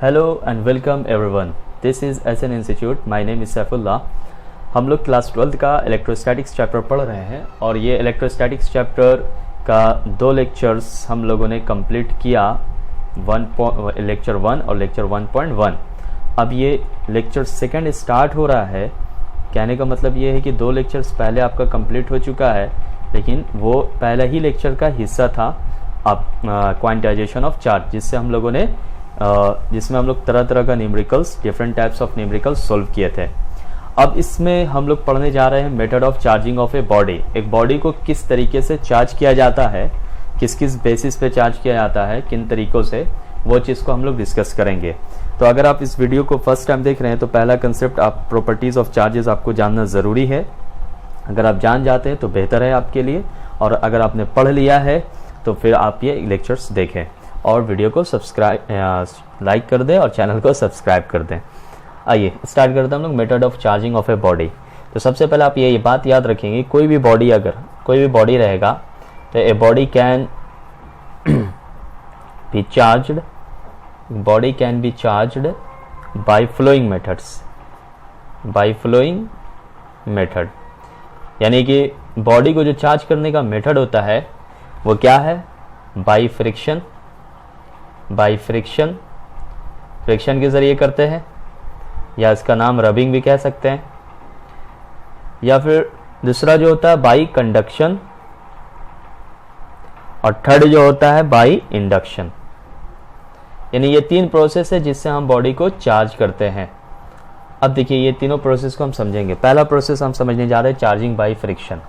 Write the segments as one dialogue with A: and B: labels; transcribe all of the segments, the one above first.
A: Hello and welcome everyone, this is SN institute. My name is Saifullah. हम लोग class 12th का electrostatics chapter पढ़ रहे हैं और ये इलेक्ट्रोस्टैटिक्स चैप्टर का 2 लेक्चर्स हम लोगों ने कंप्लीट किया, लेक्चर 1 और लेक्चर 1.1। अब ये लेक्चर 2 स्टार्ट हो रहा है। कहने का मतलब ये है कि 2 लेक्चर्स पहले आपका कंप्लीट हो चुका है, लेकिन वो पहला ही लेक्चर का हिस्सा था क्वांटाइजेशन ऑफ चार्ज, जिसमें हम लोग तरह तरह का numericals, different types of numericals solve किए थे। अब इसमें हम लोग पढ़ने जा रहे हैं method of charging of a body. एक बॉडी को किस तरीके से चार्ज किया जाता है, किस किस बेसिस पे चार्ज किया जाता है, किन तरीकों से, वो चीज़ को हम लोग डिस्कस करेंगे। तो अगर आप इस वीडियो को फर्स्ट टाइम देख रहे हैं तो पहला कंसेप्ट आप प्रॉपर्टीज़ ऑफ चार्जेस आपको जानना ज़रूरी है। अगर आप जान जाते हैं तो बेहतर है आपके लिए, और अगर आपने पढ़ लिया है तो फिर आप ये लेक्चर्स देखें और वीडियो को लाइक कर दें और चैनल को सब्सक्राइब कर दें। आइए स्टार्ट करते हैं हम लोग method of charging of a body. तो सबसे पहले आप ये बात याद रखेंगे, कोई भी बॉडी रहेगा तो a body can be charged by following method. यानी कि बॉडी को जो चार्ज करने का मेथड होता है वो क्या है? बाय फ्रिक्शन के जरिए करते हैं, या इसका नाम रबिंग भी कह सकते हैं, या फिर दूसरा जो होता है बाय कंडक्शन, और थर्ड जो होता है बाय इंडक्शन। यानी ये 3 प्रोसेस है जिससे हम बॉडी को चार्ज करते हैं। अब देखिए ये तीनों प्रोसेस को हम समझेंगे। पहला प्रोसेस हम समझने जा रहे हैं चार्जिंग बाय फ्रिक्शन।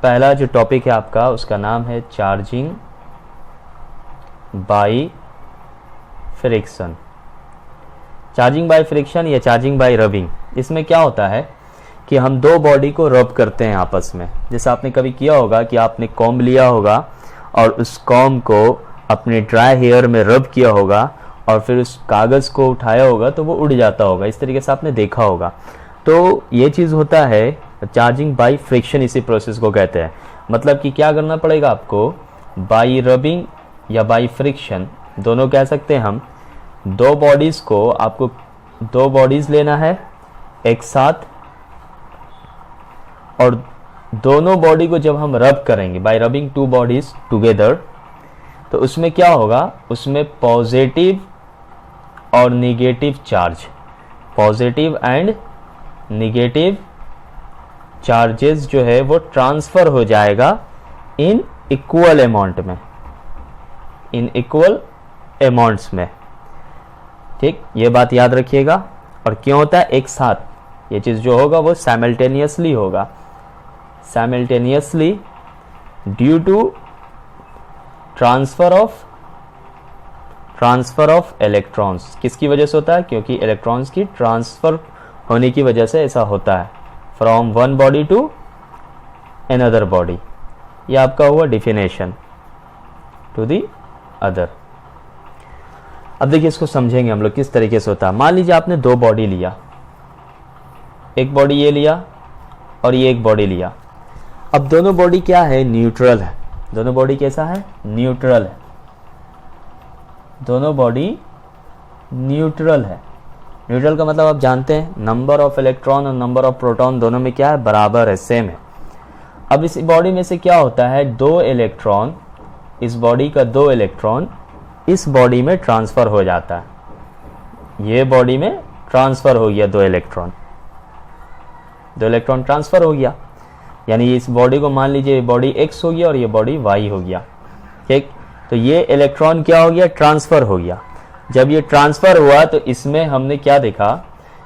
A: पहला जो टॉपिक है आपका उसका नाम है charging by friction. Charging by friction या चार्जिंग बाय रबिंग, इसमें क्या होता है कि हम 2 बॉडी को रब करते हैं आपस में। जैसे आपने कभी किया होगा कि आपने कॉम्ब लिया होगा और उस कॉम्ब को अपने ड्राई हेयर में रब किया होगा और फिर उस कागज़ को उठाया होगा तो वो उड़ जाता होगा। इस तरीके से आपने देखा होगा। तो ये चीज़ होता है चार्जिंग बाय फ्रिक्शन, इसी प्रोसेस को कहते हैं। मतलब कि क्या करना पड़ेगा आपको, बाय रबिंग या बाय फ्रिक्शन दोनों कह सकते हैं हम। 2 बॉडीज़ को आपको 2 बॉडीज़ लेना है एक साथ, और दोनों बॉडी को जब हम रब करेंगे बाय रबिंग 2 बॉडीज टुगेदर, तो उसमें क्या होगा, उसमें पॉजिटिव और negative charge, positive and negative charges जो है वो ट्रांसफर हो जाएगा इन इक्वल अमाउंट में, इन इक्वल अमाउंट्स में। ठीक, ये बात याद रखिएगा। और क्यों होता है एक साथ? ये चीज़ जो होगा वो साइमल्टेनियसली होगा, simultaneously due to transfer of electrons. किसकी वजह से होता है? क्योंकि इलेक्ट्रॉन्स की ट्रांसफर होने की वजह से ऐसा होता है, from one body to another body. ये आपका हुआ डिफिनेशन टू दी अदर। अब देखिए इसको समझेंगे हम लोग किस तरीके से होता है। मान लीजिए आपने 2 बॉडी लिया, एक बॉडी ये लिया और ये एक बॉडी लिया। अब दोनों बॉडी क्या है? न्यूट्रल है। दोनों बॉडी कैसा है? न्यूट्रल है। दोनों बॉडी न्यूट्रल है। न्यूट्रल का मतलब आप जानते हैं, नंबर ऑफ इलेक्ट्रॉन और नंबर ऑफ प्रोटॉन दोनों में क्या है? बराबर है, सेम है। अब इस बॉडी में से क्या होता है, 2 इलेक्ट्रॉन, इस बॉडी का 2 इलेक्ट्रॉन इस बॉडी में ट्रांसफर हो जाता है। ये बॉडी में ट्रांसफर हो गया 2 इलेक्ट्रॉन ट्रांसफर हो गया। यानी इस बॉडी को मान लीजिए बॉडी X हो गया और ये बॉडी Y हो गया। ठीक, तो ये इलेक्ट्रॉन क्या हो गया? ट्रांसफर हो गया। जब ये ट्रांसफर हुआ तो इसमें हमने क्या देखा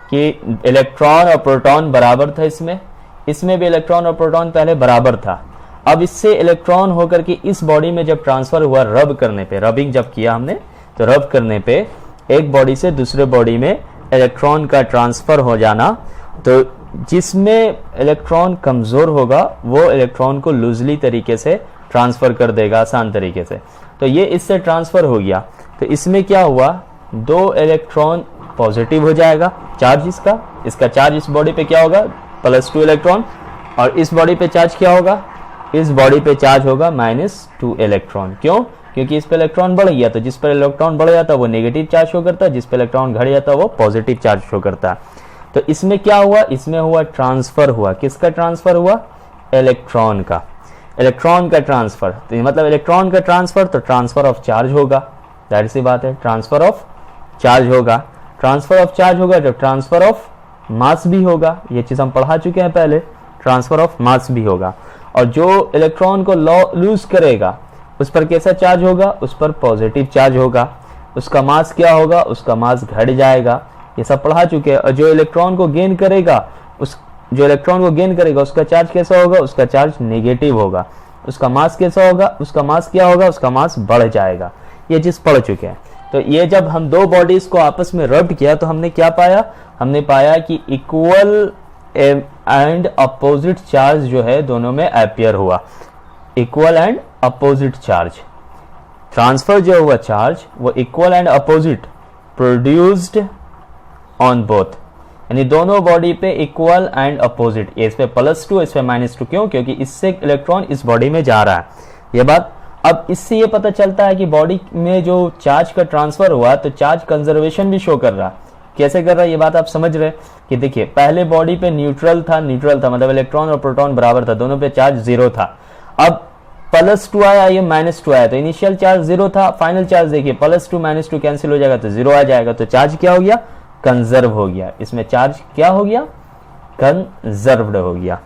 A: कि इलेक्ट्रॉन और प्रोटॉन बराबर था। इसमें भी इलेक्ट्रॉन और प्रोटॉन पहले बराबर था। अब इससे इलेक्ट्रॉन होकर के इस बॉडी में जब ट्रांसफर हुआ, रब करने पे, रबिंग जब किया हमने, तो रब करने पे एक बॉडी से दूसरे बॉडी में इलेक्ट्रॉन का ट्रांसफर हो जाना। तो जिसमें इलेक्ट्रॉन कमज़ोर होगा वो इलेक्ट्रॉन को लूजली तरीके से ट्रांसफ़र कर देगा, आसान तरीके से। तो ये इससे ट्रांसफ़र हो गया। तो इसमें क्या हुआ, 2 इलेक्ट्रॉन पॉजिटिव हो जाएगा चार्ज इसका चार्ज इस बॉडी पे क्या होगा? +2 इलेक्ट्रॉन। और इस बॉडी पे चार्ज क्या होगा? इस बॉडी पे चार्ज होगा -2 इलेक्ट्रॉन। क्यों? क्योंकि इस पे इलेक्ट्रॉन बढ़ गया, तो जिस पर इलेक्ट्रॉन बढ़ जाता है वो नेगेटिव चार्ज शो करता है, जिस पे इलेक्ट्रॉन घट जाता है वो पॉजिटिव चार्ज शो करता है। तो इसमें क्या हुआ? इसमें हुआ ट्रांसफर हुआ। किसका ट्रांसफर हुआ? इलेक्ट्रॉन का। इलेक्ट्रॉन का ट्रांसफर, तो ये मतलब इलेक्ट्रॉन का ट्रांसफर, तो ट्रांसफर ऑफ चार्ज होगा, जाहिर सी बात है, ट्रांसफर ऑफ चार्ज होगा। ट्रांसफर ऑफ चार्ज होगा जब ट्रांसफर ऑफ मास भी होगा, ये चीज हम पढ़ा चुके हैं पहले, ट्रांसफर ऑफ मास भी होगा। और जो इलेक्ट्रॉन को लूज करेगा उस पर कैसा चार्ज होगा? उस पर पॉजिटिव चार्ज होगा। उसका मास क्या होगा? उसका मास घट जाएगा, ये सब पढ़ा चुके हैं। और जो इलेक्ट्रॉन को गेन करेगा उसका चार्ज कैसा होगा? उसका चार्ज नेगेटिव होगा। उसका मास कैसा होगा? उसका मास क्या होगा? उसका मास बढ़ जाएगा। ये चीज पढ़ चुके हैं। तो ये जब हम दो बॉडीज को आपस में रब किया तो हमने क्या पाया? हमने पाया कि इक्वल एंड अपोजिट चार्ज जो है दोनों में अपियर हुआ। Equal and opposite charge, transfer जो हुआ चार्ज वो equal and opposite produced on both, यानी दोनों बॉडी पे इक्वल एंड अपोजिट, इस पे +2 इस पे -2। क्यों? क्योंकि इससे इलेक्ट्रॉन इस बॉडी में जा रहा है। ये बात, अब इससे ये पता चलता है कि बॉडी में जो चार्ज का ट्रांसफर हुआ तो चार्ज कंजर्वेशन भी शो कर रहा है। कैसे कर रहा है ये बात आप समझ रहे कि देखिए पहले बॉडी पे न्यूट्रल था मतलब इलेक्ट्रॉन और प्रोटॉन बराबर था, दोनों पे चार्ज 0 था। अब +2 आया, ये -2 आया, तो इनिशियल चार्ज 0 था, फाइनल चार्ज देखिए +2 -2 कैंसिल हो जाएगा तो 0 आ जाएगा, तो चार्ज क्या हो गया? कंजर्व हो गया। इसमें चार्ज क्या हो गया? कंजर्व्ड हो गया।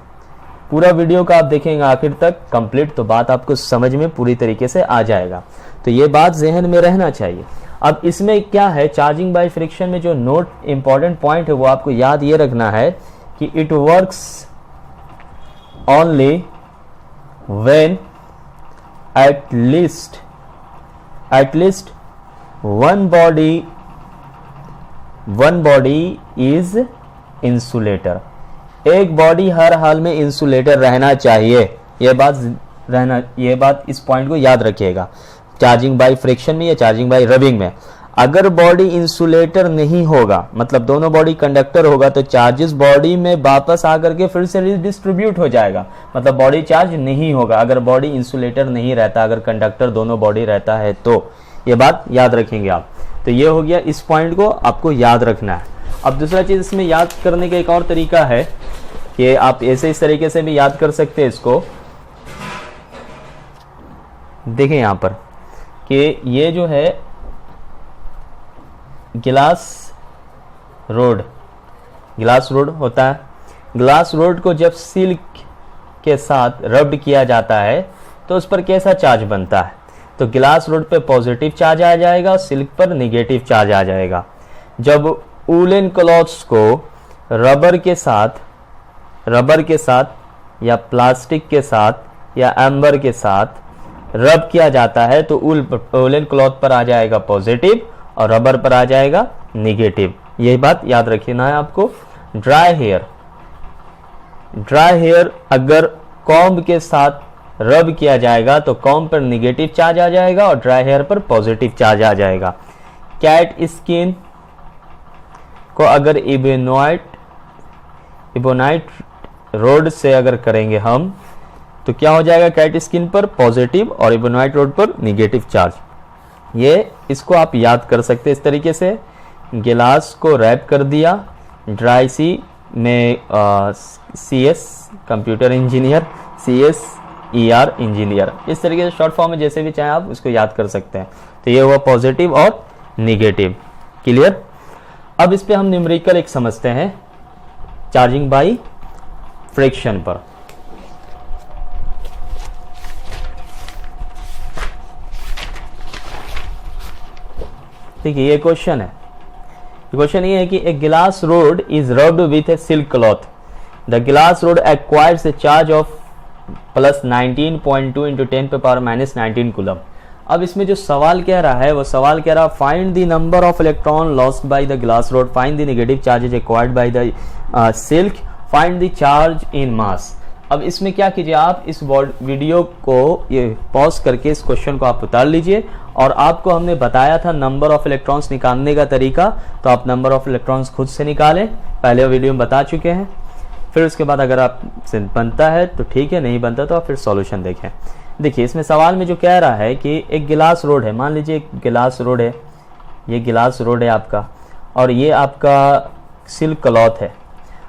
A: पूरा वीडियो का आप देखेंगे आखिर तक कंप्लीट, तो बात आपको समझ में पूरी तरीके से आ जाएगा। तो ये बात जहन में रहना चाहिए। अब इसमें क्या है, चार्जिंग बाय फ्रिक्शन में जो नोट इंपॉर्टेंट पॉइंट है वो आपको याद ये रखना है कि it works only when at least one body is insulator. एक बॉडी हर हाल में इंसुलेटर रहना चाहिए। ये बात इस पॉइंट को याद रखिएगा। चार्जिंग बाय फ्रिक्शन में या चार्जिंग बाय रबिंग में अगर बॉडी इंसुलेटर नहीं होगा, मतलब दोनों बॉडी कंडक्टर होगा, तो चार्जेस बॉडी में वापस आकर के फिर से डिस्ट्रीब्यूट हो जाएगा, मतलब बॉडी चार्ज नहीं होगा। अगर बॉडी इंसुलेटर नहीं रहता, अगर कंडक्टर दोनों बॉडी रहता है तो ये बात याद रखेंगे आप। तो ये हो गया, इस पॉइंट को आपको याद रखना है। अब दूसरा चीज इसमें याद करने का एक और तरीका है कि आप ऐसे इस तरीके से भी याद कर सकते हैं इसको। देखें यहां पर कि ये जो है ग्लास रोड होता है। ग्लास रोड को जब सिल्क के साथ रब्ड किया जाता है तो उस पर कैसा चार्ज बनता है? तो ग्लास रोड पे पॉजिटिव चार्ज आ जाएगा, सिल्क पर नेगेटिव चार्ज आ जाएगा। जब वूलन क्लॉथ्स को रबर के साथ या प्लास्टिक के साथ या एम्बर के साथ रब किया जाता है तो वूलन क्लॉथ पर आ जाएगा पॉजिटिव और रबर पर आ जाएगा नेगेटिव। यही बात याद रखना है आपको। ड्राई हेयर अगर कॉम्ब के साथ रब किया जाएगा तो कॉम्ब पर नेगेटिव चार्ज आ जाएगा और ड्राई हेयर पर पॉजिटिव चार्ज आ जाएगा। कैट स्किन को अगर इबोनाइट रोड से अगर करेंगे हम तो क्या हो जाएगा? कैट स्किन पर पॉजिटिव और इबोनाइट रोड पर नेगेटिव चार्ज। ये इसको आप याद कर सकते हैं इस तरीके से। गिलास को रैप कर दिया, ड्राई सी में CS computer engineer, CSER engineer, इस तरीके से शॉर्ट फॉर्म में जैसे भी चाहे आप उसको याद कर सकते हैं। तो ये हुआ पॉजिटिव और नेगेटिव। क्लियर? अब इस पे हम न्यूमेरिकल एक समझते हैं चार्जिंग बाय फ्रिक्शन पर। देखिए ये क्वेश्चन है। क्वेश्चन ये है कि a glass rod is rubbed with A silk cloth. The glass road acquires A charge of +19.2 × 10⁻⁻19 coulomb. अब इसमें जो सवाल कह रहा है वो सवाल कह रहा है find the number of electron lost by the glass rod, find the negative charges acquired by the silk, find the charge in mass. अब इसमें क्या कीजिए, आप इस वीडियो को ये पॉज करके इस क्वेश्चन को आप उतार लीजिए और आपको हमने बताया था नंबर ऑफ इलेक्ट्रॉन्स निकालने का तरीका, तो आप नंबर ऑफ इलेक्ट्रॉन्स खुद से निकालें, पहले वीडियो में बता चुके हैं। फिर उसके बाद अगर आप से बनता है तो ठीक है, नहीं बनता तो आप फिर सॉल्यूशन देखें। देखिए इसमें सवाल में जो कह रहा है कि एक गिलास रोड है, मान लीजिए एक गिलास रोड है, ये गिलास रोड है आपका, और ये आपका सिल्क क्लॉथ है।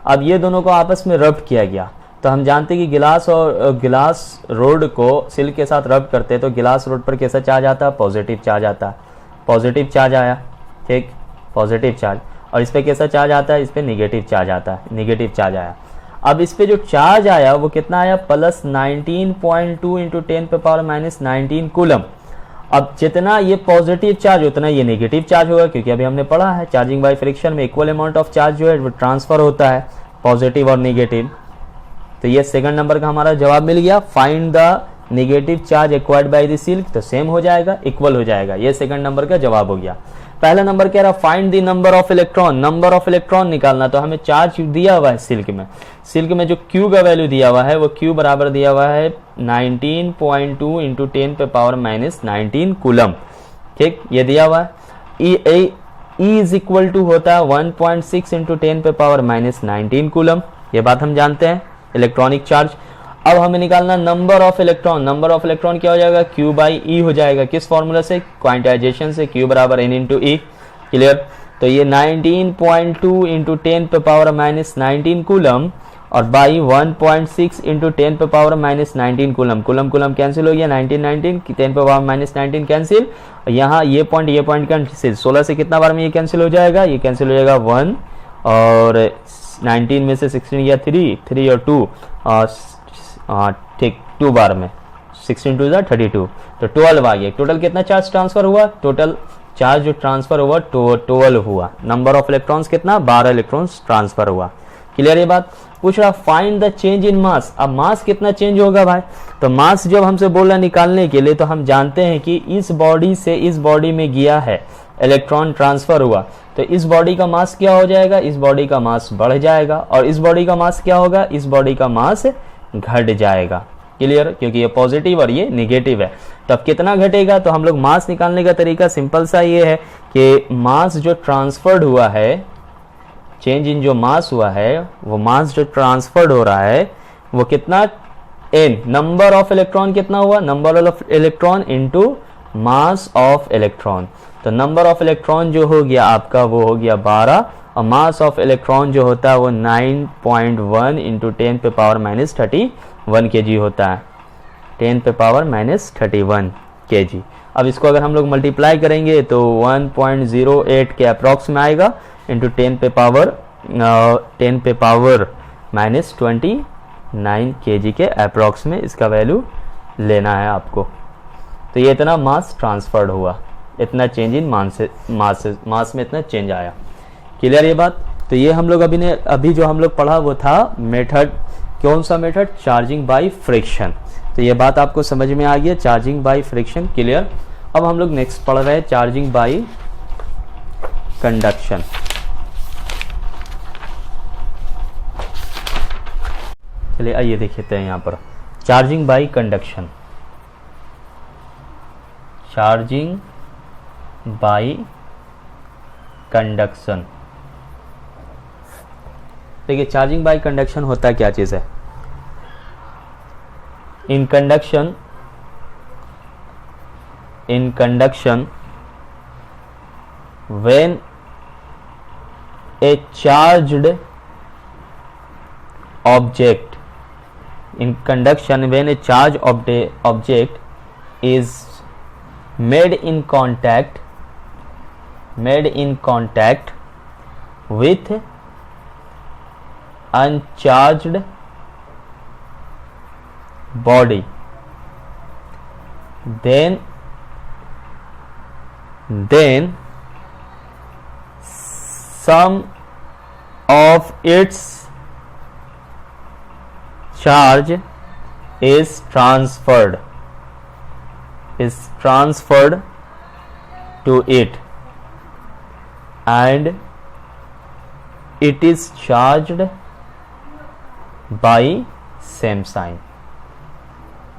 A: अब ये दोनों को आपस में रब किया गया, तो हम जानते हैं कि गिलास और गिलास रोड को सिल्क के साथ रब करते हैं तो गिलास रोड पर कैसा चार्ज आता है, पॉजिटिव चार्ज आता है, पॉजिटिव चार्ज आया, ठीक, पॉजिटिव चार्ज। और इस पर कैसा चार्ज आता है, इस पर निगेटिव चार्ज आता है, निगेटिव चार्ज आया। अब इस पे जो चार्ज आया वो कितना आया, प्लस 19.2 इंटू 10⁻⁻19 कूलम। अब जितना ये पॉजिटिव चार्ज उतना ये नेगेटिव चार्ज होगा, क्योंकि अभी हमने पढ़ा है चार्जिंग बाय फ्रिक्शन में इक्वल अमाउंट ऑफ चार्ज जो है वो ट्रांसफर होता है, पॉजिटिव और नेगेटिव। तो ये सेकंड नंबर का हमारा जवाब मिल गया। Find the negative charge acquired by the silk, तो सेम हो जाएगा, इक्वल हो जाएगा, ये सेकंड नंबर का जवाब हो गया। पहला नंबर कह रहा find the number of electron, number of electron निकालना, तो हमें चार्ज दिया हुआ है सिल्क में, सिल्क में जो Q का वैल्यू दिया हुआ है वो Q बराबर दिया हुआ है 19.2 इंटू 10⁻⁻19 कूलम, ठीक, ये दिया हुआ है। E इज इक्वल टू होता है 1.6 इंटू 10⁻⁻19 कूलम, ये बात हम जानते हैं, इलेक्ट्रॉनिक चार्ज। अब हमें निकालना number of electron, number of electron क्या हो जाएगा, Q बाई E हो जाएगा, किस फॉर्मूला से, क्वांटाइजेशन से, Q बराबर N इंटू E, क्लियर। तो ये 19.2 इंटू 10⁻⁻19 कूलम और by 1.6 into 10⁻⁻19 coulomb, coulomb coulomb cancel हो गया, 19 10⁻⁻19 कैंसिल, यहाँ ये पॉइंट कैंसिल, 16 से कितना बार में ये कैंसिल हो जाएगा, ये कैंसिल हो जाएगा 1, और 19 में से 16 गया 3 और 2, ठीक 2 बार में 16 2 32, तो 12 आ गया। टोटल कितना चार्ज ट्रांसफर हुआ, टोटल चार्ज जो ट्रांसफर हुआ 12 हुआ। नंबर ऑफ इलेक्ट्रॉन्स कितना, 12 इलेक्ट्रॉन्स ट्रांसफर हुआ, क्लियर। ये बात पूछ रहा find the change in mass, अब मास कितना चेंज होगा भाई, तो मास जब हमसे बोल रहा निकालने के लिए तो हम जानते हैं कि इस बॉडी से इस बॉडी में गया है, इलेक्ट्रॉन ट्रांसफर हुआ, तो इस बॉडी का मास क्या हो जाएगा, इस बॉडी का मास बढ़ जाएगा, और इस बॉडी का मास क्या होगा, इस बॉडी का मास घट जाएगा, क्लियर, क्योंकि ये पॉजिटिव और ये नेगेटिव है। तो अब कितना घटेगा, तो हम लोग मास निकालने का तरीका सिंपल सा ये है कि मास जो ट्रांसफर्ड हुआ है, चेंज इन जो मास हुआ है, वो मास जो ट्रांसफर्ड हो रहा है वो कितना, n, नंबर ऑफ इलेक्ट्रॉन कितना हुआ, number of electron into mass of electron. तो नंबर ऑफ इलेक्ट्रॉन जो हो गया आपका वो हो गया 12, और मास ऑफ इलेक्ट्रॉन जो होता है वो 9.1 इंटू 10⁻31 kg होता है, 10⁻31 kg। अब इसको अगर हम लोग मल्टीप्लाई करेंगे तो 1.08 के अप्रॉक्स में आएगा, इंटू 10⁻29 kg के अप्रॉक्स में इसका वैल्यू लेना है आपको। तो ये इतना मास ट्रांसफर्ड हुआ, इतना चेंज इन मास में इतना चेंज आया, क्लियर ये बात। तो ये हम लोग अभी जो हम लोग पढ़ा वो था मेथड, कौन सा मेथड, चार्जिंग बाय फ्रिक्शन। तो ये बात आपको समझ में आ गया, चार्जिंग बाय फ्रिक्शन, क्लियर। अब हम लोग नेक्स्ट पढ़ रहे हैं चार्जिंग बाय कंडक्शन। चलिए आइए देखते हैं यहाँ पर charging by conduction, charging by conduction. देखिए चार्जिंग बाय कंडक्शन होता क्या चीज है, in conduction when a charged object, in conduction when a charged object is made in contact with uncharged body, then some of its charge is transferred to it and it is charged by same sign।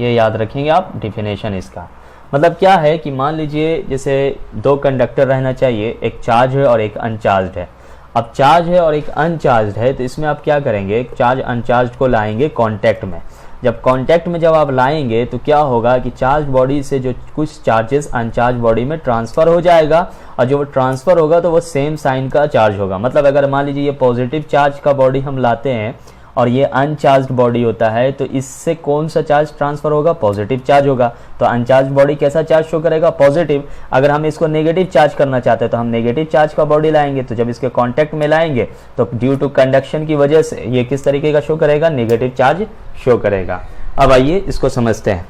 A: ये याद रखेंगे आप definition इसका। मतलब क्या है कि मान लीजिए जैसे दो कंडक्टर रहना चाहिए, एक चार्ज है और एक अनचार्ज है। अब चार्ज है और एक अनचार्ज है, तो इसमें आप क्या करेंगे, एक चार्ज अनचार्ज को लाएंगे कांटेक्ट में। जब कांटेक्ट में जब आप लाएंगे तो क्या होगा कि चार्ज बॉडी से जो कुछ चार्जेस अनचार्ज बॉडी में ट्रांसफर हो जाएगा, और जो ट्रांसफर होगा तो वो सेम साइन का चार्ज होगा। मतलब अगर मान लीजिए ये पॉजिटिव चार्ज का बॉडी हम लाते हैं और ये अनचार्ज बॉडी होता है, तो इससे कौन सा चार्ज ट्रांसफर होगा, पॉजिटिव चार्ज होगा। तो अनचार्ज बॉडी कैसा चार्ज शो करेगा, पॉजिटिव। अगर हम इसको नेगेटिव चार्ज करना चाहते हैं तो हम नेगेटिव चार्ज का बॉडी लाएंगे, तो जब इसके कांटेक्ट में लाएंगे तो ड्यू टू कंडक्शन की वजह से ये किस तरीके का शो करेगा, नेगेटिव चार्ज शो करेगा। अब आइए इसको समझते हैं।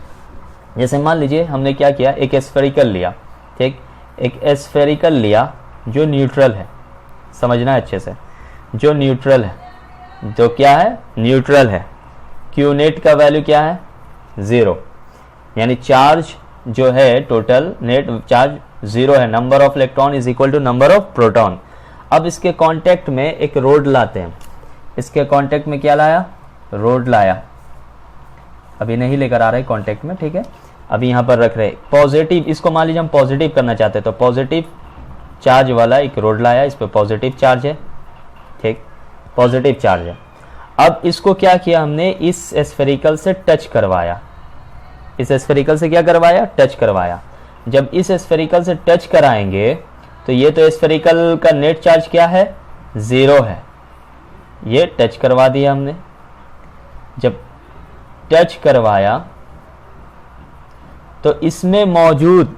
A: जैसे मान लीजिए हमने क्या किया, एक स्फेरिकल लिया, ठीक, एक स्फेरिकल लिया जो न्यूट्रल है, समझना है अच्छे से, जो न्यूट्रल है, जो क्या है, न्यूट्रल है। क्यू नेट का वैल्यू क्या है, 0, यानी चार्ज जो है टोटल नेट चार्ज 0 है। Number of electron is equal to number of proton. अब इसके कांटेक्ट में एक रोड लाते हैं, इसके कांटेक्ट में क्या लाया, रोड लाया, अभी नहीं लेकर आ रहे कांटेक्ट में, ठीक है, अभी यहां पर रख रहे पॉजिटिव। इसको मान लीजिए हम पॉजिटिव करना चाहते हैं, तो पॉजिटिव चार्ज वाला एक रोड लाया, इस पर पॉजिटिव चार्ज है, ठीक, पॉजिटिव चार्ज है। अब इसको क्या किया हमने, इस स्फेरिकल से टच करवाया, इस स्फेरिकल से क्या करवाया, टच करवाया। जब इस स्फेरिकल से टच कराएंगे तो ये तो स्फेरिकल का नेट चार्ज क्या है, 0 है, ये टच करवा दिया हमने। जब टच करवाया तो इसमें मौजूद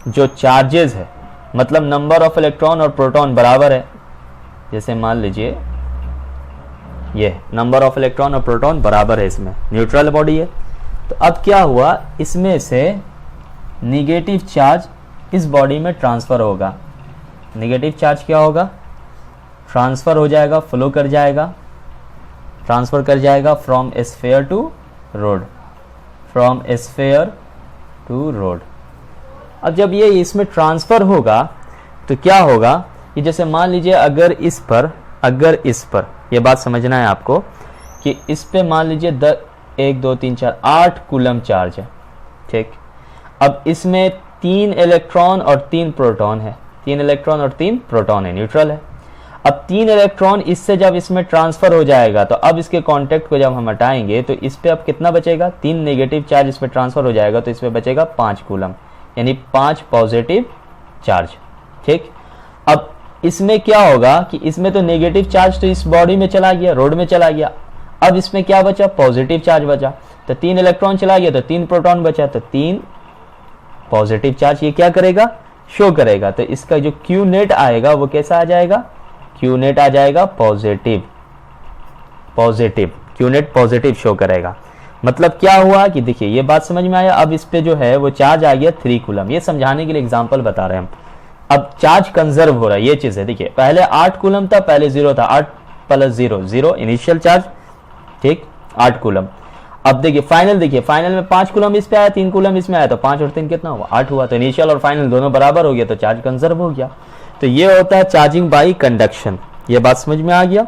A: जो चार्जेस है, मतलब नंबर ऑफ इलेक्ट्रॉन और प्रोटॉन बराबर है। जैसे मान लीजिए ये नंबर ऑफ इलेक्ट्रॉन और प्रोटॉन बराबर है, इसमें न्यूट्रल बॉडी है। तो अब क्या हुआ, इसमें से निगेटिव चार्ज इस बॉडी में ट्रांसफर होगा। निगेटिव चार्ज क्या होगा, ट्रांसफर हो जाएगा, फ्लो कर जाएगा, ट्रांसफर कर जाएगा from sphere to rod, from sphere to rod. अब जब ये इसमें ट्रांसफर होगा तो क्या होगा कि जैसे मान लीजिए अगर इस पर ये बात समझना है आपको कि इस पे मान लीजिए 1 2 3 4 8 कूलम चार्ज है, ठीक। अब इसमें 3 इलेक्ट्रॉन और 3 प्रोटॉन है, 3 इलेक्ट्रॉन और 3 प्रोटॉन है, न्यूट्रल है। अब 3 इलेक्ट्रॉन इससे जब इसमें ट्रांसफर हो जाएगा तो अब इसके कांटेक्ट को जब हम हटाएंगे तो इस पे अब कितना बचेगा, 3 नेगेटिव चार्ज इस पे ट्रांसफर हो जाएगा, तो इस पे बचेगा 5 कूलम, यानी 5 पॉजिटिव चार्ज, ठीक। अब इसमें क्या होगा कि इसमें तो नेगेटिव चार्ज तो इस बॉडी में चला गया, रोड में चला गया। अब इसमें क्या बचा, पॉजिटिव चार्ज बचा। तो 3 इलेक्ट्रॉन चला गया तो 3 प्रोटॉन बचा, तो 3 पॉजिटिव चार्ज ये क्या करेगा, शो करेगा। तो इसका जो क्यू नेट आएगा वो कैसा आ जाएगा, क्यू नेट आ जाएगा positive, positive Q net positive show करेगा। मतलब क्या हुआ कि देखिए ये बात समझ में आया। अब इस पे जो है वो चार्ज आ गया 3 कूलम। ये समझाने के लिए एग्जांपल बता रहे हैं हम। अब चार्ज कंजर्व हो रहा है, ये चीज है। देखिए पहले 8 कूलम था, पहले 0 था, 8 + 0 0 इनिशियल चार्ज, ठीक, 8 कूलम। अब देखिए फाइनल में 5 कूलम इस पे आया, 3 कूलम इसमें आया, तो 5 और 3 कितना हुआ, 8 हुआ। तो इनिशियल और फाइनल दोनों बराबर हो गया, तो चार्ज कंजर्व हो गया। तो ये होता है चार्जिंग बाई कंडक्शन। ये बात समझ में आ गया,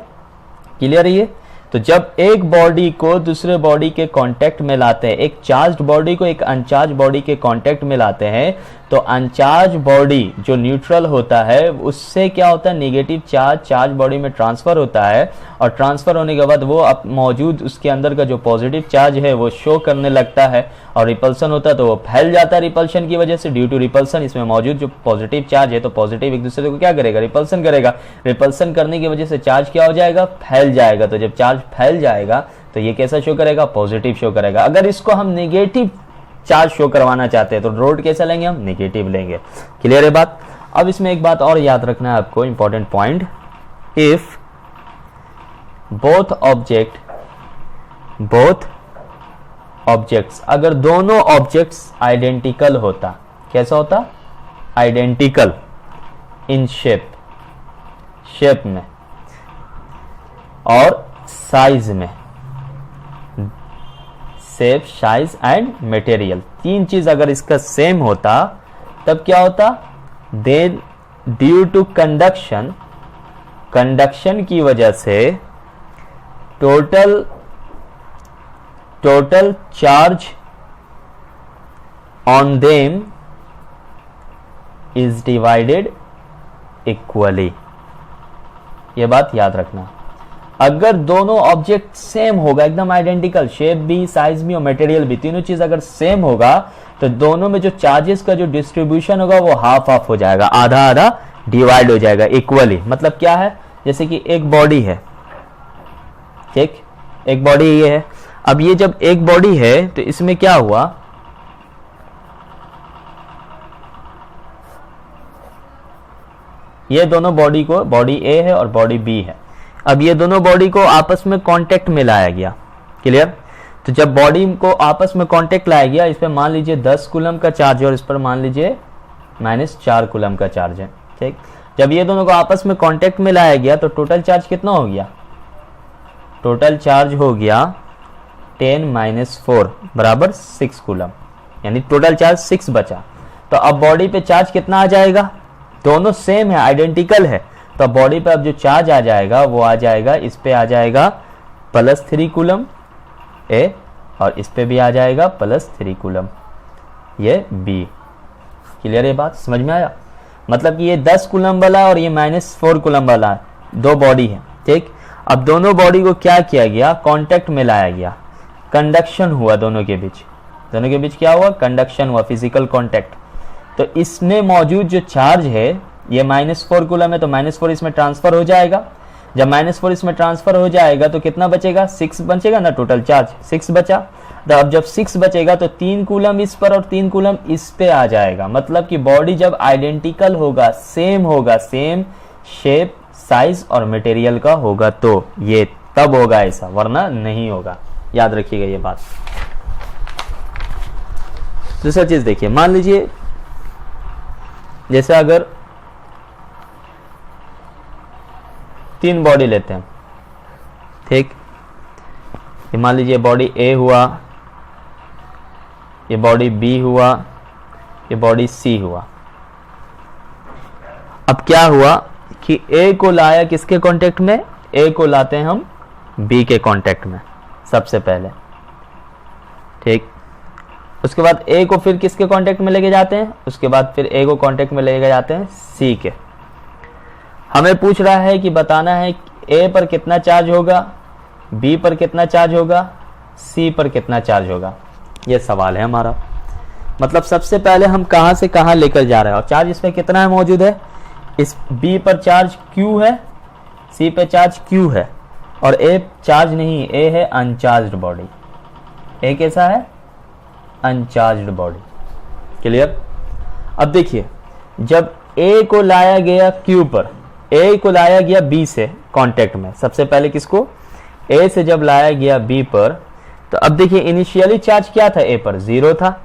A: क्लियर है ये। तो जब एक बॉडी को दूसरे बॉडी के कांटेक्ट में लाते हैं, एक चार्ज्ड बॉडी को एक अनचार्ज बॉडी के कांटेक्ट में लाते हैं, तो अनचार्ज बॉडी जो न्यूट्रल होता है उससे क्या होता है, नेगेटिव चार्ज बॉडी में ट्रांसफर होता है, और ट्रांसफर होने के बाद वो मौजूद उसके अंदर का जो पॉजिटिव चार्ज है वो शो करने लगता है, और रिपल्सन होता है तो वो फैल जाता है रिपल्शन की वजह से। ड्यू टू रिपल्सन इसमें मौजूद जो पॉजिटिव चार्ज है, तो पॉजिटिव एक दूसरे को क्या करेगा, रिपल्सन करेगा। रिपल्सन करने की वजह से चार्ज क्या हो जाएगा, फैल जाएगा। तो जब चार्ज फैल जाएगा तो ये कैसा शो करेगा, पॉजिटिव शो करेगा। अगर इसको हम नेगेटिव चार्ज शो करवाना चाहते हैं तो रोड कैसा लेंगे, हम नेगेटिव लेंगे। क्लियर है बात। अब इसमें एक बात और याद रखना है आपको, important point, if both objects, अगर दोनों ऑब्जेक्ट्स आइडेंटिकल होता, कैसा होता, आइडेंटिकल इन शेप में और साइज में, शेप, साइज एंड मटेरियल, 3 चीज अगर इसका सेम होता तब क्या होता, देन ड्यू टू कंडक्शन की वजह से total charge on them is divided equally. ये बात याद रखना। अगर दोनों ऑब्जेक्ट सेम होगा, एकदम आइडेंटिकल, शेप भी, साइज भी और मटेरियल भी, तीनों चीज अगर सेम होगा तो दोनों में जो चार्जेस का जो डिस्ट्रीब्यूशन होगा वो हाफ हाफ हो जाएगा, आधा आधा डिवाइड हो जाएगा इक्वली। मतलब क्या है, जैसे कि एक बॉडी है, ठीक, एक बॉडी ये है। अब ये जब एक बॉडी है तो इसमें क्या हुआ, ये दोनों बॉडी को, बॉडी ए है और बॉडी बी है, अब ये दोनों बॉडी को आपस में कांटेक्ट में लाया गया। क्लियर। तो जब बॉडी को आपस में कांटेक्ट लाया गया, इस पर मान लीजिए 10 कूलम का चार्ज है और इस पर मान लीजिए -4 कूलम का चार्ज है, ठीक। जब ये दोनों को आपस में कांटेक्ट में लाया गया तो टोटल चार्ज कितना हो गया, टोटल चार्ज हो गया 10 - 4 बराबर 6 कूलम, यानी टोटल चार्ज 6 बचा। तो अब बॉडी पे चार्ज कितना आ जाएगा, दोनों सेम है, आइडेंटिकल है, तो बॉडी पे अब जो चार्ज आ जाएगा वो आ जाएगा, इस पे आ जाएगा +3 कूलम ए और इस पे भी आ जाएगा +3 कूलम ये बी। क्लियर, ये बात समझ में आया। मतलब कि ये 10 कूलम वाला और ये -4 कूलम वाला दो बॉडी है, ठीक। अब दोनों बॉडी को क्या किया गया, कांटेक्ट में लाया गया, कंडक्शन हुआ दोनों के बीच, दोनों के बीच क्या हुआ, कंडक्शन हुआ, फिजिकल कांटेक्ट। तो इसमें मौजूद जो चार्ज है ये -4 कूलम है, तो -4 इसमें ट्रांसफर हो जाएगा। जब -4 इसमें ट्रांसफर हो जाएगा तो कितना बचेगा, 6 बचेगा ना, टोटल चार्ज 6 बचा। तो अब जब 6 बचेगा तो 3 कूलम इस पर और 3 कूलम इस पे आ जाएगा। मतलब कि बॉडी जब आइडेंटिकल होगा, सेम होगा, सेम शेप, साइज और मटेरियल का होगा तो ये तब होगा ऐसा, वरना नहीं होगा। याद रखिएगा ये बात। दूसरा चीज देखिए, मान लीजिए जैसे अगर 3 बॉडी लेते हैं, ठीक, ये मान लीजिए बॉडी ए हुआ, ये बॉडी बी हुआ, ये बॉडी सी हुआ। अब क्या हुआ कि ए को लाया किसके कांटेक्ट में, ए को लाते हैं हम बी के कांटेक्ट में सबसे पहले, ठीक। उसके बाद ए को फिर किसके कांटेक्ट में लेके जाते हैं, उसके बाद फिर ए को कांटेक्ट में लेके जाते हैं सी के। हमें पूछ रहा है कि बताना है ए पर कितना चार्ज होगा, बी पर कितना चार्ज होगा, सी पर कितना चार्ज होगा, यह सवाल है हमारा। मतलब सबसे पहले हम कहां से कहां लेकर जा रहे हैं और चार्ज इसमें कितना है मौजूद है, इस बी पर चार्ज Q है, सी पे चार्ज Q है और ए चार्ज नहीं, ए है अनचार्ज्ड बॉडी। ए कैसा है, अनचार्ज्ड बॉडी। क्लियर। अब देखिए जब ए को लाया गया Q पर, ए को लाया गया बी से कांटेक्ट में, सबसे पहले किसको, ए से जब लाया गया बी पर, तो अब देखिए इनिशियली चार्ज क्या था, ए पर 0 था,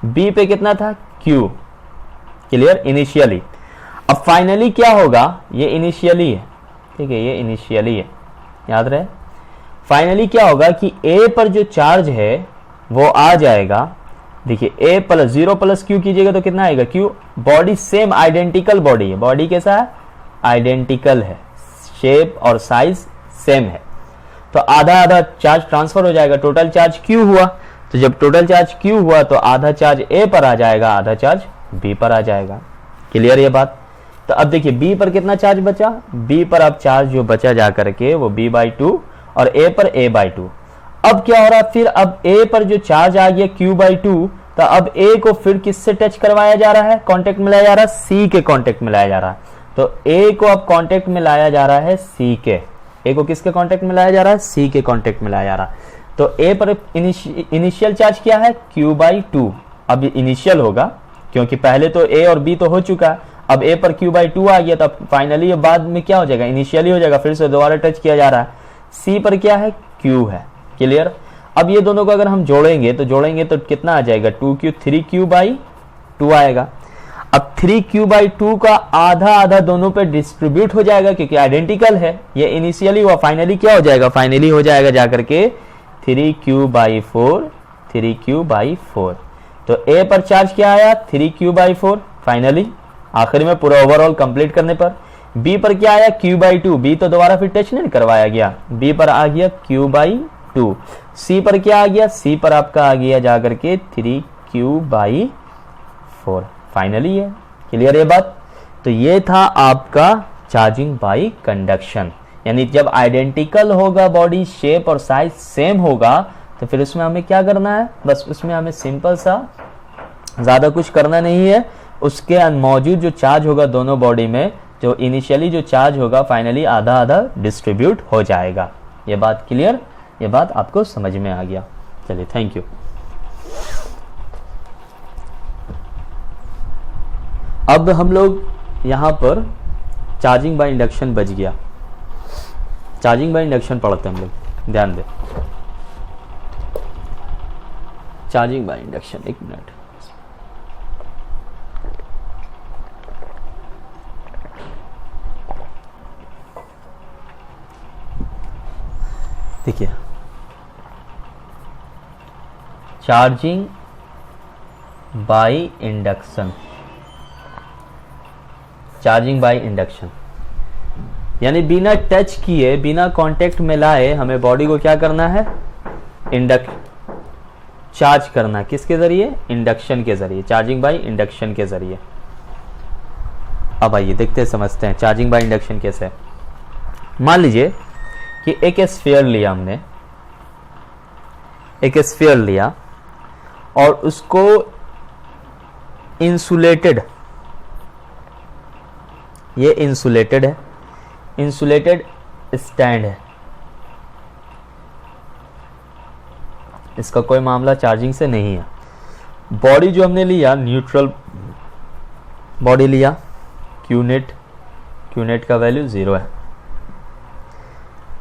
A: बी पे कितना था, Q। Clear, initially. अब फाइनली क्या होगा, ये इनिशियली है, ठीक है, ये इनिशियली है, याद रहे। फाइनली क्या होगा कि ए पर जो चार्ज है वो आ जाएगा, देखिए ए + 0 + Q कीजिएगा तो कितना आएगा, Q। Body same identical body है, बॉडी कैसा है, आइडेंटिकल है, शेप और साइज सेम है, तो आधा आधा चार्ज ट्रांसफर हो जाएगा, टोटल चार्ज Q हुआ। तो जब टोटल चार्ज Q हुआ तो आधा चार्ज ए पर आ जाएगा, आधा चार्ज बी पर आ जाएगा। क्लियर ये बात। तो अब देखिए बी पर कितना चार्ज बचा, बी पर अब चार्ज जो बचा जा करके वो b/2 और ए पर a/2। अब क्या हो रहा है, फिर अब ए पर जो चार्ज आ गया Q/2, तो अब ए को फिर किससे टच करवाया जा रहा है, कांटेक्ट में लाया जा रहा है, सी के कांटेक्ट में लाया जा रहा है। तो ए को अब कांटेक्ट में लाया जा रहा है सी के, ए को किसके कांटेक्ट में लाया जा रहा है, सी के कांटेक्ट में लाया जा रहा है। तो ए पर इनिशियल चार्ज क्या है, Q/2। अब इनिशियल होगा क्योंकि पहले तो ए और बी तो हो चुका है, अब ए पर Q/2 आ गया, तब फाइनली ये बाद में क्या हो जाएगा, इनिशियली हो जाएगा, फिर से दोबारा टच किया जा रहा है। सी पर क्या है, Q है। क्लियर। अब ये दोनों को अगर हम जोड़ेंगे तो कितना आ जाएगा, 2Q 3Q/2 आएगा। अब 3Q/2 का आधा आधा दोनों पे डिस्ट्रीब्यूट हो जाएगा क्योंकि आइडेंटिकल है, ये इनिशियली हुआ, फाइनली क्या हो जाएगा, फाइनली हो जाएगा जाकर के 3Q/4, 3Q/4। तो ए पर चार्ज क्या आया, 3Q/4 फाइनली, आखिर में पूरा ओवरऑल कंप्लीट करने पर। बी पर क्या आया, Q/2, बी तो दोबारा फिर टच नहीं करवाया गया, बी पर आ गया Q/2। सी पर क्या आ गया, सी पर आपका आ गया जाकर के 3Q/4 फाइनली है। क्लियर ये बात। तो ये था आपका चार्जिंग बाय कंडक्शन। यानी जब आइडेंटिकल होगा, बॉडी शेप और साइज सेम होगा, तो फिर उसमें हमें क्या करना है, बस उसमें हमें सिंपल सा, ज़्यादा कुछ करना नहीं है। उसके मौजूद जो चार्ज होगा दोनों बॉडी में, जो इनिशियली जो चार्ज होगा फाइनली आधा आधा डिस्ट्रीब्यूट हो जाएगा। ये बात क्लियर, ये बात आपको समझ में आ गया। चलिए, थैंक यू। अब हम लोग यहाँ पर चार्जिंग बाय इंडक्शन बच गया, चार्जिंग बाय इंडक्शन पढ़ते हैं हम लोग, ध्यान दें। चार्जिंग बाय इंडक्शन, एक मिनट। देखिए, charging by induction, charging by induction यानी बिना टच किए, बिना कांटेक्ट में लाए हमें बॉडी को क्या करना है, चार्ज करना। किसके जरिए, इंडक्शन के जरिए, चार्जिंग बाय इंडक्शन के जरिए। अब आइए देखते हैं, समझते हैं चार्जिंग बाय इंडक्शन कैसे है। मान लीजिए कि एक स्फीयर लिया हमने, एक स्फीयर लिया और उसको इंसुलेटेड, ये इंसुलेटेड है, इंसुलेटेड स्टैंड है, इसका कोई मामला चार्जिंग से नहीं है। बॉडी जो हमने लिया, न्यूट्रल बॉडी लिया, क्यूनेट, क्यूनेट का वैल्यू 0 है।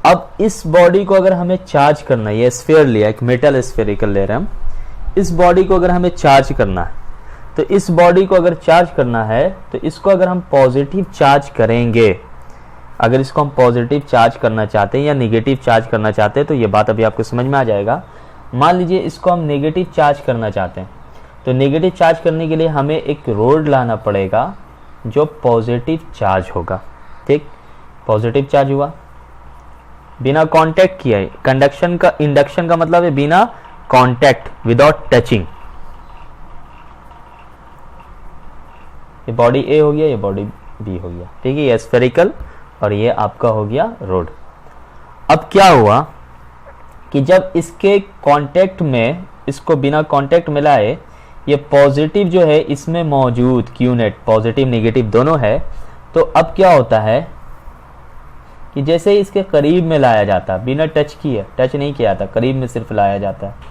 A: अब इस बॉडी को अगर हमें चार्ज करना है, ये स्फीयर लिया, एक मेटल स्फेरिकल ले रहे हैं हम, इस बॉडी को अगर हमें चार्ज करना है, तो इस बॉडी को अगर चार्ज करना है तो इसको अगर हम पॉजिटिव चार्ज करेंगे, अगर इसको हम पॉजिटिव चार्ज करना चाहते हैं या नेगेटिव चार्ज करना चाहते हैं, तो ये बात अभी आपको समझ में आ जाएगा। मान लीजिए इसको हम नेगेटिव चार्ज करना चाहते हैं, तो नेगेटिव चार्ज करने के लिए हमें एक रोड लाना पड़ेगा जो पॉजिटिव चार्ज होगा। ठीक, पॉजिटिव चार्ज हुआ, बिना कांटेक्ट किए। कंडक्शन का, इंडक्शन का मतलब है बिना कांटेक्ट, विदाउट टचिंग। ये बॉडी ए हो गया, ये बॉडी बी हो गया। ठीक है, ये स्फेरिकल और ये आपका हो गया रोड। अब क्या हुआ कि जब इसके कांटेक्ट में, इसको बिना कांटेक्ट में लाए, ये पॉजिटिव जो है इसमें मौजूद, क्यूनेट पॉजिटिव नेगेटिव दोनों है, तो अब क्या होता है कि जैसे ही इसके करीब में लाया जाता, बिना टच किए, टच नहीं किया था, करीब में सिर्फ लाया जाता है,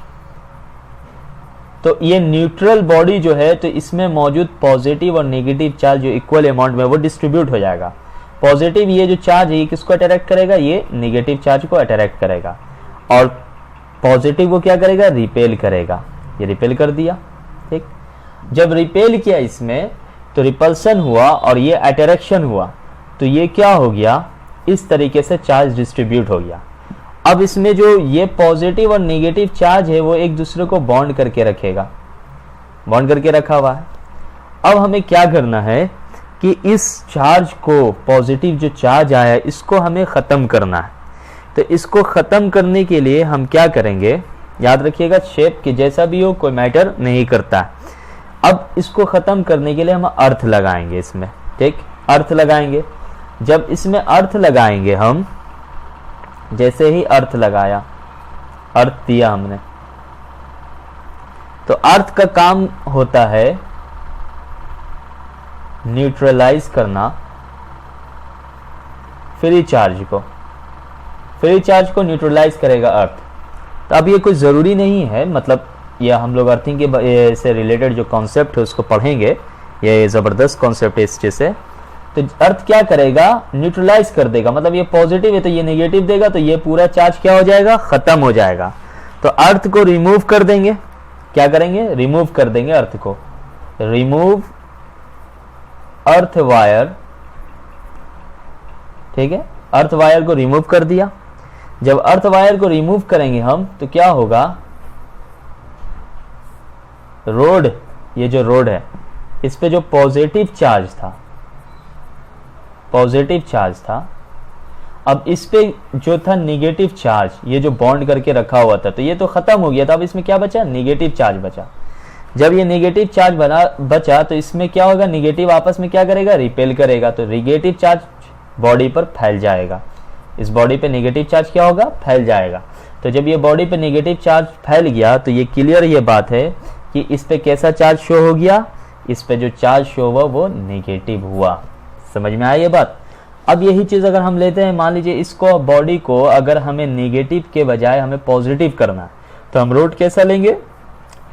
A: तो ये न्यूट्रल बॉडी जो है, तो इसमें मौजूद पॉजिटिव और नेगेटिव चार्ज जो इक्वल अमाउंट में वो डिस्ट्रीब्यूट हो जाएगा। पॉजिटिव ये जो चार्ज है ये किसको अट्रैक्ट करेगा, ये नेगेटिव चार्ज को अट्रैक्ट करेगा, और पॉजिटिव को क्या करेगा, रिपेल करेगा। ये रिपेल कर दिया। ठीक, जब रिपेल किया इसमें तो रिपल्सन हुआ और ये अट्रैक्शन हुआ, तो ये क्या हो गया, इस तरीके से चार्ज डिस्ट्रीब्यूट हो गया। अब इसमें जो ये पॉजिटिव और नेगेटिव चार्ज है वो एक दूसरे को बॉन्ड करके रखेगा, बॉन्ड करके रखा हुआ है। अब हमें क्या करना है कि इस चार्ज को, पॉजिटिव जो चार्ज आया है, इसको हमें ख़त्म करना है। तो इसको ख़त्म करने के लिए हम क्या करेंगे, याद रखिएगा, शेप के जैसा भी हो कोई मैटर नहीं करता। अब इसको ख़त्म करने के लिए हम अर्थ लगाएंगे इसमें। ठीक, अर्थ लगाएंगे। जब इसमें अर्थ लगाएंगे हम, जैसे ही अर्थ लगाया, अर्थ दिया हमने, तो अर्थ का काम होता है न्यूट्रलाइज करना फ्री चार्ज को, फ्री चार्ज को न्यूट्रलाइज करेगा अर्थ। तो अब ये कोई ज़रूरी नहीं है, मतलब यह हम लोग अर्थिंग के से रिलेटेड जो कॉन्सेप्ट है उसको पढ़ेंगे, ये ज़बरदस्त कॉन्सेप्ट है इस चीज़ से। तो अर्थ क्या करेगा, न्यूट्रलाइज कर देगा, मतलब ये पॉजिटिव है तो ये नेगेटिव देगा, तो ये पूरा चार्ज क्या हो जाएगा, खत्म हो जाएगा। तो अर्थ को रिमूव कर देंगे, क्या करेंगे, रिमूव कर देंगे अर्थ को, रिमूव अर्थ वायर। ठीक है, अर्थ वायर को रिमूव कर दिया। जब अर्थ वायर को रिमूव करेंगे हम, तो क्या होगा, रोड, ये जो रोड है इस पे जो पॉजिटिव चार्ज था, पॉजिटिव चार्ज था, अब इस पे जो था नेगेटिव चार्ज, ये जो बॉन्ड करके रखा हुआ था, तो ये तो खत्म हो गया था। अब इसमें क्या बचा, नेगेटिव चार्ज बचा। जब ये नेगेटिव चार्ज बचा तो इसमें क्या होगा, नेगेटिव आपस में क्या करेगा, रिपेल करेगा। तो नेगेटिव चार्ज बॉडी पर फैल जाएगा। इस बॉडी पे नेगेटिव चार्ज क्या होगा, फैल जाएगा। तो जब ये बॉडी पे नेगेटिव चार्ज फैल गया तो ये क्लियर ये बात है कि इस पे कैसा चार्ज शो हो गया, इस पे जो चार्ज शो हुआ वो नेगेटिव हुआ। समझ में आया ये बात। अब यही चीज अगर हम लेते हैं, मान लीजिए इसको बॉडी को अगर हमें नेगेटिव के बजाय हमें पॉजिटिव करना है तो हम रूट कैसा लेंगे,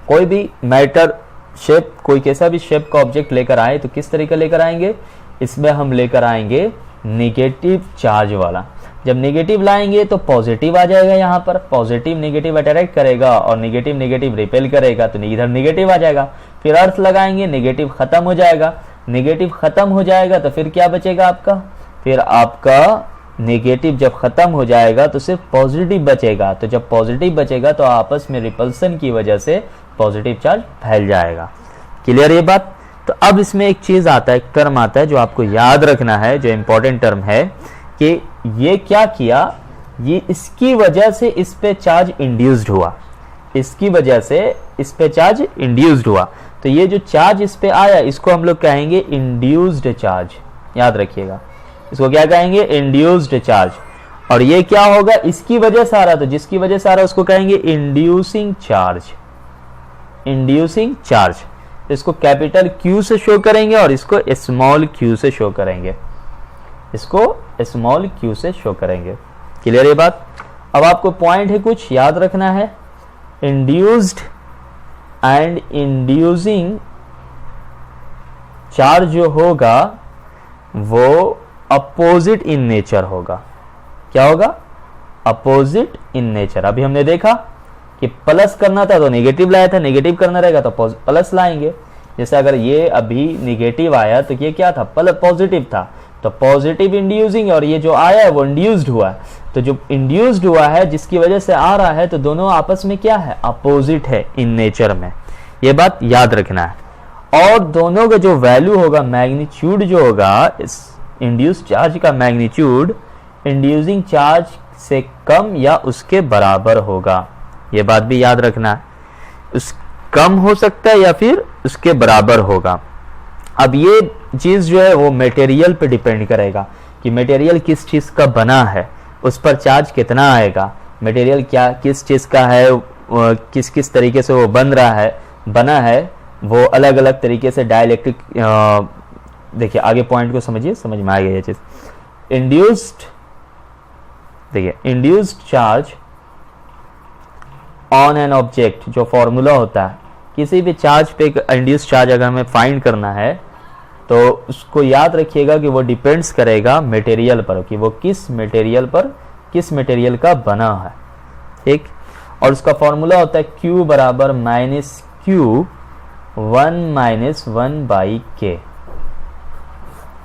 A: कोई भी मैटर शेप, कोई कैसा भी शेप का ऑब्जेक्ट लेकर आए तो किस तरीके लेकर आएंगे, इसमें हम लेकर आएंगे नेगेटिव चार्ज वाला। जब नेगेटिव लाएंगे तो पॉजिटिव आ जाएगा, यहाँ पर पॉजिटिव नेगेटिव अट्रैक्ट करेगा और नेगेटिव नेगेटिव रिपेल करेगा तो इधर नेगेटिव आ जाएगा। फिर अर्थ लगाएंगे, नेगेटिव खत्म हो जाएगा, नेगेटिव खत्म हो जाएगा तो फिर क्या बचेगा आपका, फिर आपका नेगेटिव जब खत्म हो जाएगा तो सिर्फ पॉजिटिव बचेगा। तो जब पॉजिटिव बचेगा तो आपस में रिपल्सन की वजह से पॉजिटिव चार्ज फैल जाएगा। क्लियर ये बात। तो अब इसमें एक चीज आता है, एक टर्म आता है जो आपको याद रखना है, जो इंपॉर्टेंट टर्म है कि ये क्या किया, ये इसकी वजह से इस पे चार्ज इंड्यूस्ड हुआ, इसकी वजह से इस पे चार्ज इंड्यूस्ड हुआ। तो ये जो चार्ज इस पे आया इसको हम लोग कहेंगे इंड्यूस्ड चार्ज। याद रखिएगा, इसको क्या कहेंगे, इंड्यूस्ड चार्ज। और ये क्या होगा, इसकी वजह से आ रहा, तो जिसकी वजह से आ रहा उसको कहेंगे इंड्यूसिंग चार्ज। इंड्यूसिंग चार्ज, इसको कैपिटल Q से शो करेंगे और इसको स्मॉल q से शो करेंगे, इसको स्मॉल q से शो करेंगे। क्लियर ये बात। अब आपको पॉइंट है कुछ याद रखना है, इंड्यूस्ड एंड इंड्यूसिंग चार्ज जो होगा वो अपोजिट इन नेचर होगा। क्या होगा, अपोजिट इन नेचर। अभी हमने देखा कि प्लस करना था तो नेगेटिव लाया था, नेगेटिव करना रहेगा तो प्लस लाएंगे। जैसे अगर ये अभी नेगेटिव आया तो ये क्या था, पॉजिटिव था, तो पॉजिटिव इंड्यूसिंग, और ये जो आया है वो इंड्यूस्ड हुआ है। तो जो इंड्यूस्ड हुआ है जिसकी वजह से आ रहा है तो दोनों आपस में क्या है, अपोजिट है इन नेचर में। ये बात याद रखना है। और दोनों का जो वैल्यू होगा, मैग्नीट्यूड जो होगा, इस इंड्यूस्ड चार्ज का मैग्नीट्यूड इंड्यूसिंग चार्ज से कम या उसके बराबर होगा। ये बात भी याद रखना है, उस कम हो सकता है या फिर उसके बराबर होगा। अब ये चीज जो है वो मटेरियल पे डिपेंड करेगा कि मटेरियल किस चीज का बना है, उस पर चार्ज कितना आएगा, मटेरियल क्या किस चीज का है, किस किस तरीके से वो बना है, वो अलग अलग तरीके से डाइलेक्ट्रिक। देखिए आगे पॉइंट को समझिए, समझ में आएगा ये चीज। इंड्यूस्ड, देखिए induced charge on an object, जो फॉर्मूला होता है किसी भी चार्ज पे इंड्यूस्ड चार्ज अगर हमें फाइंड करना है तो उसको याद रखिएगा कि वो डिपेंड्स करेगा मटेरियल पर, कि वो किस मटेरियल का बना है। ठीक, और उसका फॉर्मूला होता है Q बराबर माइनस Q 1-1/K।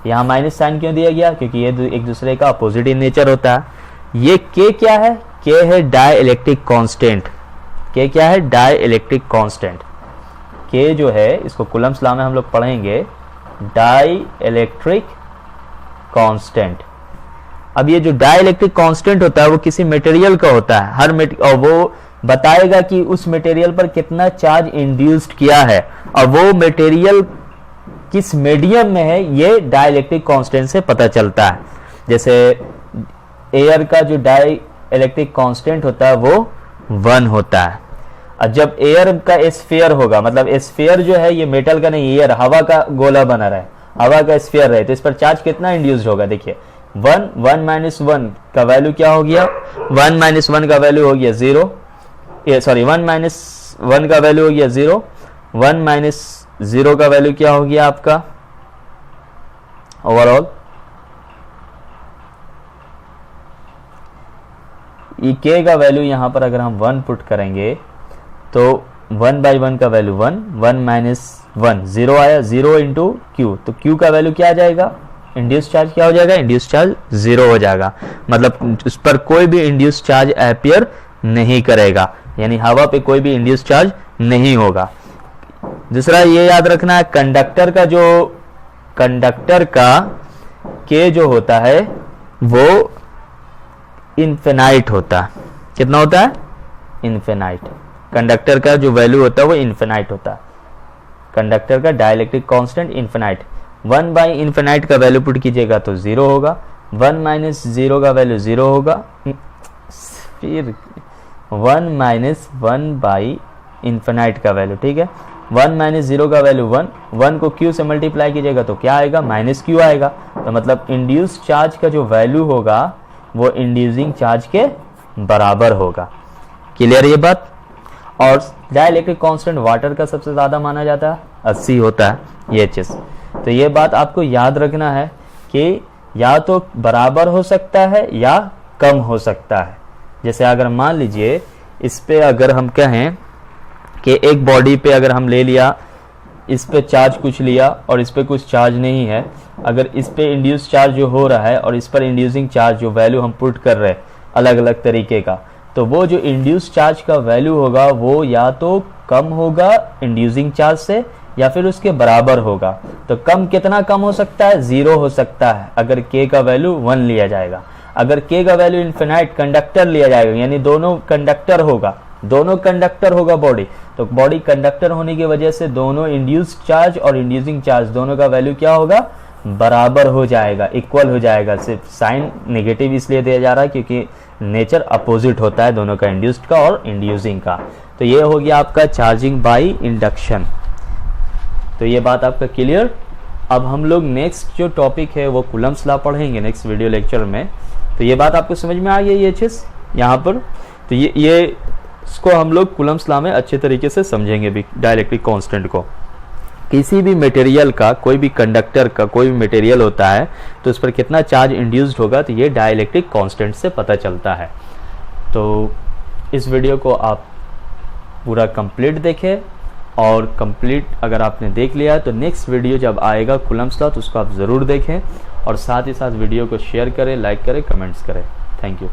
A: यहाँ माइनस साइन क्यों दिया गया, क्योंकि ये एक दूसरे का अपोजिट इन नेचर होता है। ये K क्या है, K है डाइलेक्ट्रिक कांस्टेंट। K क्या है, डाइलेक्ट्रिक कांस्टेंट। K जो है इसको कूलम्ब्स लॉ में हम लोग पढ़ेंगे, डाइलेक्ट्रिक कांस्टेंट। अब ये जो डाइलेक्ट्रिक कांस्टेंट होता है वो किसी मटेरियल का होता है, और वो बताएगा कि उस मटेरियल पर कितना चार्ज इंड्यूस्ड किया है और वो मटेरियल किस मीडियम में है, ये डाइलेक्ट्रिक कांस्टेंट से पता चलता है। जैसे एयर का जो डाइलेक्ट्रिक कांस्टेंट होता है वो 1 होता है। और जब एयर का स्फीयर होगा, मतलब स्फीयर जो है ये मेटल का नहीं, एयर हवा का गोला बना रहा है, हवा का स्फीयर रहे, तो इस पर चार्ज कितना इंड्यूस्ड होगा, देखिए 1 का वैल्यू क्या हो गया, 1 का वैल्यू हो गया 0, 1 का वैल्यू हो गया 0, 1 - 0 का वैल्यू क्या हो गया आपका ओवरऑल, ये K का वैल्यू यहां पर अगर हम 1 पुट करेंगे तो 1/1 का वैल्यू 1, 1 - 0 आया, 0 इंटू Q, तो Q का वैल्यू क्या आ जाएगा, इंड्यूस चार्ज क्या हो जाएगा, इंड्यूस चार्ज 0 हो जाएगा, मतलब उस पर कोई भी इंड्यूस चार्ज अपीयर नहीं करेगा, यानी हवा पे कोई भी इंड्यूस चार्ज नहीं होगा। दूसरा ये याद रखना है, कंडक्टर का K जो होता है वो इन्फिनाइट होता है। कितना होता है, इन्फिनाइट। कंडक्टर का जो वैल्यू होता है वो इन्फिनाइट होता है, कंडक्टर का डाइलेक्ट्रिक कांस्टेंट इन्फिनाइट। 1/∞ का वैल्यू पुट कीजिएगा तो 0 होगा, 1 माइनस 0 का वैल्यू 0 होगा, फिर 1 माइनस 1 बाई इन्फिनाइट का वैल्यू, ठीक है। 1 माइनस 0 का वैल्यू 1, 1 को q से मल्टीप्लाई कीजिएगा तो क्या आएगा, माइनस q आएगा। तो मतलब इंड्यूस चार्ज का जो वैल्यू होगा वो इंड्यूसिंग चार्ज के बराबर होगा। क्लियर ये बात। और डाइलेक्ट्रिक कांस्टेंट वाटर का सबसे ज़्यादा माना जाता है, 80 होता है ये चीज़। तो ये बात आपको याद रखना है कि या तो बराबर हो सकता है या कम हो सकता है। जैसे अगर मान लीजिए इस पे अगर हम कहें कि एक बॉडी पे अगर हम ले लिया, इस पे चार्ज कुछ लिया और इस पे कुछ चार्ज नहीं है, अगर इस पे इंड्यूस चार्ज जो हो रहा है और इस पर इंड्यूसिंग चार्ज जो वैल्यू हम पुट कर रहे हैं अलग अलग तरीके का, तो वो जो इंड्यूस चार्ज का वैल्यू होगा वो या तो कम होगा इंड्यूसिंग चार्ज से या फिर उसके बराबर होगा। तो कम कितना कम हो सकता है, 0 हो सकता है अगर k का वैल्यू 1 लिया जाएगा। अगर k का वैल्यू इन्फिनाइट कंडक्टर लिया जाएगा, यानी दोनों कंडक्टर होगा बॉडी, तो बॉडी कंडक्टर होने की वजह से दोनों इंड्यूस्ड चार्ज और इंड्यूसिंग चार्ज दोनों का वैल्यू क्या होगा, बराबर हो जाएगा, इक्वल हो जाएगा। सिर्फ साइन नेगेटिव इसलिए दिया जा रहा है क्योंकि नेचर अपोजिट होता है दोनों का, इंड्यूस्ड का और इंड्यूसिंग का। तो ये हो गया आपका चार्जिंग बाय इंडक्शन। तो ये बात आपका क्लियर। अब हम लोग नेक्स्ट जो टॉपिक है वो कूलम्ब्स लॉ पढ़ेंगे नेक्स्ट वीडियो लेक्चर में। तो ये बात आपको समझ में आ गई ये चीज़ यहाँ पर। तो ये इसको हम लोग कूलम्ब्स लॉ में अच्छे तरीके से समझेंगे भी, डाइलेक्ट्रिक कांस्टेंट को। किसी भी मटेरियल का, कोई भी कंडक्टर का कोई भी मटेरियल होता है तो उस पर कितना चार्ज इंड्यूस्ड होगा, तो ये डाइलेक्ट्रिक कांस्टेंट से पता चलता है। तो इस वीडियो को आप पूरा कंप्लीट देखें, और कंप्लीट अगर आपने देख लिया तो नेक्स्ट वीडियो जब आएगा कूलम्ब्स लॉ तो उसको आप ज़रूर देखें, और साथ ही साथ वीडियो को शेयर करें, लाइक करें, कमेंट्स करें। Thank you.